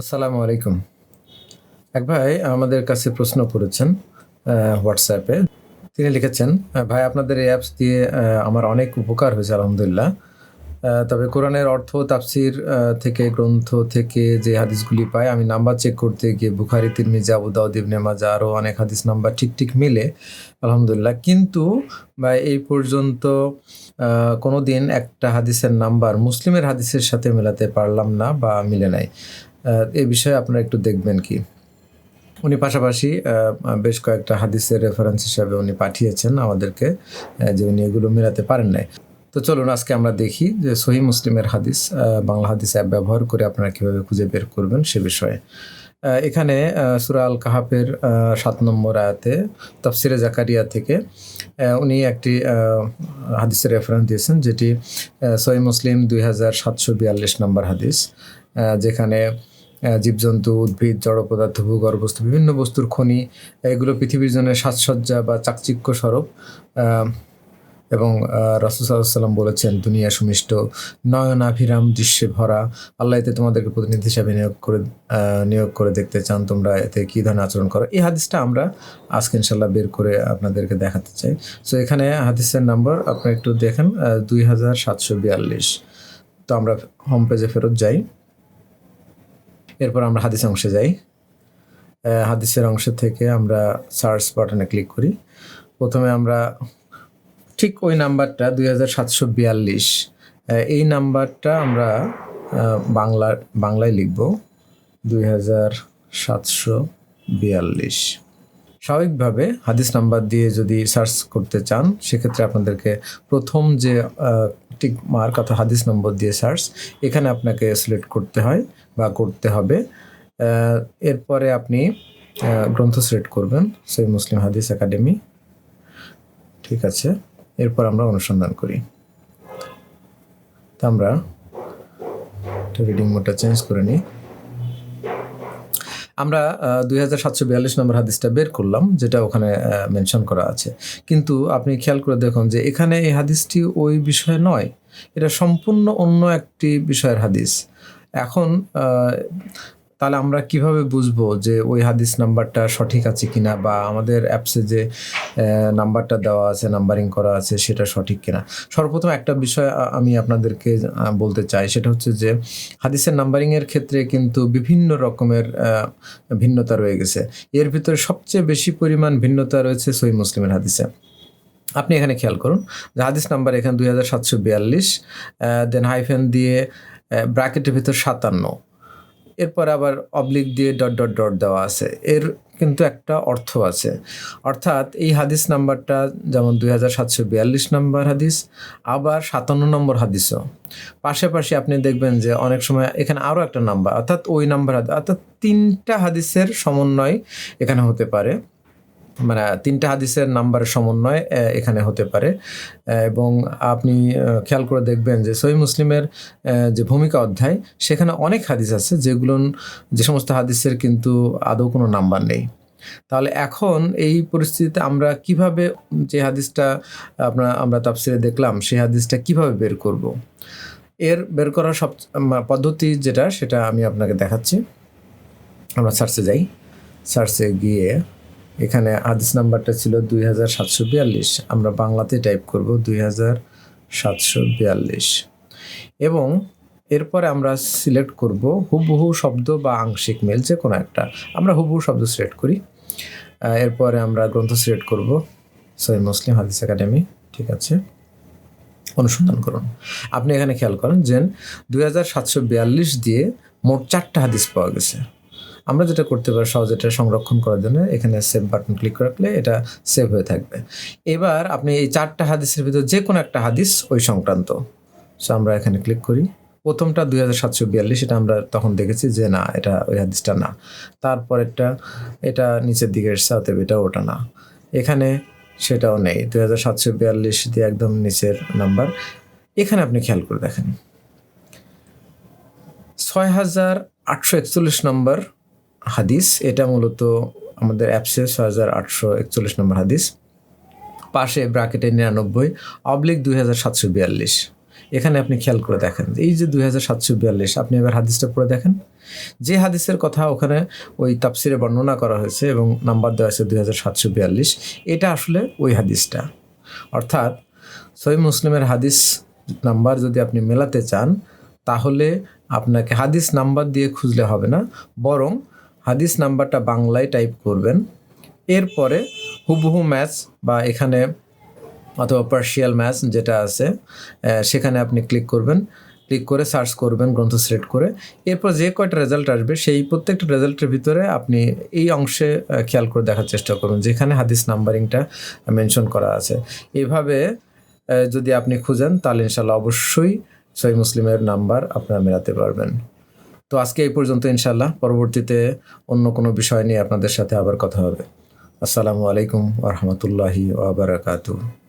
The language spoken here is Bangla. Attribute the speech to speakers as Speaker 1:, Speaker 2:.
Speaker 1: আসসালামু আলাইকুম। এক ভাই আমাদের কাছে প্রশ্ন করেছেন হোয়াটসঅ্যাপে। তিনি লিখেছেন, ভাই আপনাদের এই অ্যাপস দিয়ে আমার অনেক উপকার হয়েছে আলহামদুলিল্লাহ। তবে কোরআনের অর্থ তাফসির থেকে গ্রন্থ থেকে যে হাদিসগুলি পাই আমি নাম্বার চেক করতে গিয়ে বুখারী, তিরমিজি, আবু দাউদ, ইবনে মাজাহ আরও অনেক হাদিস নাম্বার ঠিক মিলে আলহামদুলিল্লাহ। কিন্তু ভাই এই পর্যন্ত কোনোদিন একটা হাদিসের নাম্বার মুসলিমের হাদিসের সাথে মেলাতে পারলাম না বা মিলে নাই। এই বিষয়ে আপনারা একটু দেখবেন কি? উনি পাশাপাশি বেশ কয়েকটা হাদিসের রেফারেন্স হিসাবে উনি পাঠিয়েছেন আমাদেরকে, যে উনি এগুলো মেলাতে পারেন নাই। তো চলুন আজকে আমরা দেখি যে সহিহ মুসলিমের হাদিস বাংলা হাদিস অ্যাপ ব্যবহার করে আপনারা কীভাবে খুঁজে বের করবেন সে বিষয়ে। এখানে সূরা আল কাহাফের ৭ নম্বর আয়াতে তাফসিরে জাকারিয়া থেকে উনি একটি হাদিসের রেফারেন্স দিয়েছেন, যেটি সহিহ মুসলিম ২৭৪২ নম্বর হাদিস, যেখানে জীবজন্তু, উদ্ভিদ, জড় পদার্থ, ভূগর্ভস্থ বিভিন্ন বস্তুর খনি এগুলো পৃথিবীর জন্য সাজসজ্জা বা চাকচিক্য স্বরূপ, এবং রাসূল সাল্লাল্লাহু আলাইহি ওয়াসাল্লাম বলেছেন, দুনিয়া সুমিষ্ট নয়নাভিরাম দৃশ্যে ভরা, আল্লাহ এতে তোমাদেরকে প্রতিনিধি হিসাবে নিয়োগ করে দেখতে চান, তোমরা এতে কী ধরনের আচরণ করো। এই হাদিসটা আমরা আজকে ইনশাল্লাহ বের করে আপনাদেরকে দেখাতে চাই। সো এখানে হাদিসের নাম্বার আপনারা একটু দেখেন, ২৭৪২। তো আমরা হোম পেজে ফেরত যাই, এরপর আমরা হাদিস অংশে যাই। হাদিসের অংশ থেকে আমরা সার্চ বাটনে ক্লিক করি। প্রথমে আমরা ঠিক ওই নাম্বারটা ২৭৪২, এই নাম্বারটা আমরা বাংলায় লিখব ২৭৪২। স্বাভাবিকভাবে হাদিস নাম্বার দিয়ে যদি সার্চ করতে চান সেক্ষেত্রে আপনাদেরকে প্রথম যে টিক মার্ক অর্থাৎ হাদিস নম্বর দিয়ে সার্চ, এখানে আপনাকে সিলেক্ট করতে হয় বা করতে হবে। এরপরে আপনি গ্রন্থ সিলেক্ট করবেন, সহিহ মুসলিম হাদিস একাডেমি। ঠিক আছে, এরপর আমরা অনুসন্ধান করি। তো আমরা রিডিং মোডটা চেঞ্জ করে নিই। আমরা ২৭৪২ নম্বর হাদিসটা বের করলাম, যেটা ওখানে মেনশন করা আছে। কিন্তু আপনি খেয়াল করে দেখুন যে এখানে এই হাদিসটি ওই বিষয়ে নয়, এটা সম্পূর্ণ অন্য একটি বিষয়ের হাদিস। এখন তাহলে আমরা কিভাবে বুঝবো যে ওই হাদিস নাম্বারটা সঠিক আছে কিনা, বা আমাদের অ্যাপসে যে নাম্বারটা দেওয়া আছে, নাম্বারিং করা আছে, সেটা সঠিক কিনা? সর্বপ্রথম একটা বিষয় আমি আপনাদেরকে বলতে চাই, সেটা হচ্ছে যে হাদিসের নাম্বারিংয়ের ক্ষেত্রে কিন্তু বিভিন্ন রকমের ভিন্নতা রয়ে গেছে। এর ভিতরে সবচেয়ে বেশি পরিমাণ ভিন্নতা রয়েছে সহিহ মুসলিমের হাদিসে। আপনি এখানে খেয়াল করুন যে হাদিস নাম্বার এখানে ২৭৪২, দেন হাইফেন দিয়ে ব্র্যাকেটের ভিতর ৫৭, এরপর আবার অবলিক দিয়ে ডট দেওয়া আছে। এর কিন্তু একটা অর্থ আছে, অর্থাৎ এই হাদিস নাম্বারটা যেমন ২৭৪২ নম্বর হাদিস, আবার ৫৭ নম্বর হাদিসও পাশাপাশি আপনি দেখবেন যে অনেক সময় এখানে আরও একটা নাম্বার, অর্থাৎ ওই নাম্বার অর্থাৎ ৩টা হাদিসের সমন্বয় এখানে হতে পারে, মানে 3টা হাদিসের নাম্বারের সমন্বয় এখানে হতে পারে। এবং আপনি খেয়াল করে দেখবেন যে সহিহ মুসলিমের যে ভূমিকা অধ্যায়, সেখানে অনেক হাদিস আছে যে সমস্ত হাদিসের কিন্তু আদৌ কোনো নাম্বার নেই। তাহলে এখন এই পরিস্থিতিতে আমরা কিভাবে যে হাদিসটা আমরা তাফসিরে দেখলাম সেই হাদিসটা কিভাবে বের করব? এর বের করার সব পদ্ধতি সেটা আমি আপনাকে দেখাচ্ছি। আমরা সার্চে যাই, সার্চে গিয়ে এখানে হাদিস নাম্বারটা ছিল ২৭৪২, আমরা বাংলাতে টাইপ করব ২৭৪২, এবং এরপরে আমরা সিলেক্ট করব হুবহু শব্দ বা আংশিক মিল, যে কোনো একটা। আমরা হুবহু শব্দ সিলেক্ট করি। এরপরে আমরা গ্রন্থ সিলেক্ট করব সহিহ মুসলিম হাদিস একাডেমি। ঠিক আছে, অনুসন্ধান করুন। আপনি এখানে খেয়াল করেন যে ২৭৪২ দিয়ে মোট 4টা হাদিস পাওয়া গেছে। আমরা যেটা করতে পারি সহজে এটা সংরক্ষণ করার জন্য এখানে সেভ বাটন ক্লিক রাখলে এটা সেভ হয়ে থাকবে। এবার আপনি এই 4টা হাদিসের ভিতর যে কোনো একটা হাদিস ওই সংক্রান্ত, সো আমরা এখানে ক্লিক করি। প্রথমটা ২৭৪২, এটা আমরা তখন দেখেছি যে না, এটা ওই হাদিসটা না। তারপর এটা নিচের দিকে এসছে, অতএব এটা ওটা না। এখানে সেটাও নেই, ২৭৪২ দিয়ে একদম নিচের নাম্বার। এখানে আপনি খেয়াল করে দেখেন ৬৮৪১ নম্বর হাদিস, এটা মূলত আমাদের অ্যাপসে ৬৮৪১ নম্বর হাদিস, পাশে ব্র্যাকেটে ৯৯ অবলিক ২৭৪২। এখানে আপনি খেয়াল করে দেখেন, এই যে 2742, আপনি এবার হাদিসটা পড়ে দেখেন। যে হাদিসের কথা ওখানে ওই তাফসিরে বর্ণনা করা হয়েছে এবং নাম্বার দেওয়া হয়েছে 2742, এটা আসলে ওই হাদিসটা। অর্থাৎ সহিহ মুসলিমের হাদিস নাম্বার যদি আপনি মেলাতে চান, তাহলে আপনাকে হাদিস নাম্বার দিয়ে খুঁজলে হবে না, বরং হাদিস নাম্বারটা বাংলায় টাইপ করবেন, এরপরে হুবহু ম্যাচ বা এখানে অথবা পার্শিয়াল ম্যাচ যেটা আছে সেখানে আপনি ক্লিক করবেন, ক্লিক করে সার্চ করবেন গ্রন্থ সিলেক্ট করে, এরপর যে কয়টা রেজাল্ট আসবে সেই প্রত্যেকটা রেজাল্টের ভিতরে আপনি এই অংশে খেয়াল করে দেখার চেষ্টা করবেন যেখানে হাদিস নাম্বারিংটা মেনশন করা আছে। এইভাবে যদি আপনি খুঁজেন তাহলে ইনশাল্লাহ অবশ্যই সহিহ মুসলিমের নাম্বার আপনারা মেলাতে পারবেন। তো আজকে এই পর্যন্ত, ইনশাল্লাহ পরবর্তীতে অন্য কোনো বিষয় নিয়ে আপনাদের সাথে আবার কথা হবে। আসসালামু আলাইকুম ওয়া রাহমাতুল্লাহি ওয়া বারাকাতুহু।